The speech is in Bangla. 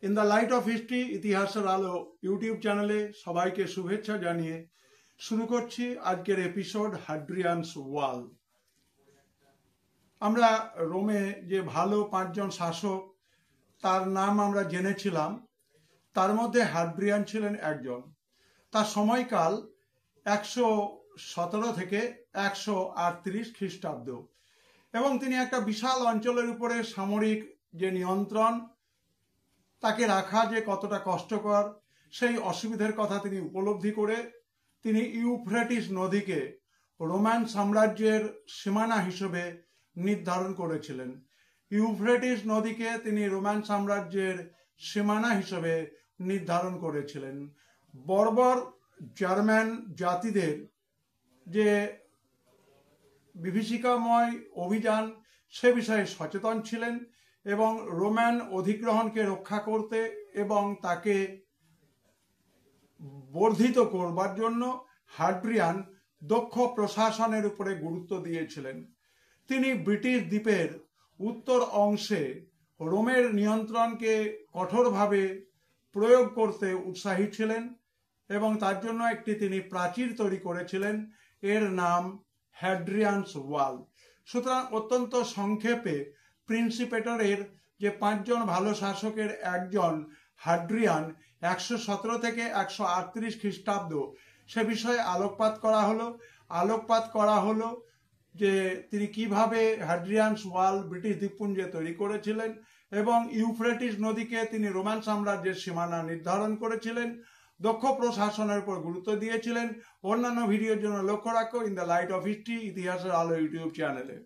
In the light off history ইতিহাসের আলো ইউটিউব চ্যানেলে সবাইকে শুভেচ্ছা জানিয়ে শুরু করছি আজকের এপিসোড হাড্রিয়ানস ওয়াল। আমরা রোমে যে ভালো 5 জন শাসক তার নাম আমরা জেনেছিলাম, তার মধ্যে হাড্রিয়ান ছিলেন একজন। তার সময়কাল 117 থেকে 138 খ্রিস্টাব্দ এবং তিনি একটা বিশাল অঞ্চলের উপরে সামরিক যে নিয়ন্ত্রণ তাকে রাখা যে কতটা কষ্টকর সেই অসুবিধার কথা তিনি উপলব্ধি করে তিনি ইউফ্রেটিস নদীকে রোমান সাম্রাজ্যের সীমানা হিসেবে নির্ধারণ করেছিলেন। ইউফ্রেটিস নদীকে তিনি রোমান সাম্রাজ্যের সীমানা হিসেবে নির্ধারণ করেছিলেন। বর্বর জার্মান জাতিদের যে বিভীষিকাময় অভিযান সে বিষয়ে সচেতন ছিলেন এবং রোমান অধিগ্রহণকে রক্ষা করতে এবং তাকে বর্ধিত করবার জন্য হাড্রিয়ান দক্ষ প্রশাসনের উপরে গুরুত্ব দিয়েছিলেন। তিনি ব্রিটিশ দ্বীপের উত্তর অংশে রোমের নিয়ন্ত্রণকে কঠোরভাবে প্রয়োগ করতে উৎসাহী ছিলেন এবং তার জন্য একটি তিনি প্রাচীর তৈরি করেছিলেন, এর নাম হ্যাড্রিয়ানস ওয়াল। সুতরাং অত্যন্ত সংক্ষেপে প্রিন্সিপেটরের যে 5 জন ভালো শাসকের একজন হাড্রিয়ান 117 থেকে 138 খ্রিস্টাব্দ সে বিষয়ে আলোকপাত করা হলো যে তিনি কিভাবে হাড্রিয়ানস ওয়াল ব্রিটিশ দ্বীপপুঞ্জে তৈরি করেছিলেন এবং ইউফ্রেটিস নদীকে তিনি রোমান সাম্রাজ্যের সীমানা নির্ধারণ করেছিলেন, দক্ষ প্রশাসনের উপর গুরুত্ব দিয়েছিলেন। অন্যান্য ভিডিওর জন্য লক্ষ্য রাখো in the light off history ইতিহাসের আলো ইউটিউব চ্যানেলে।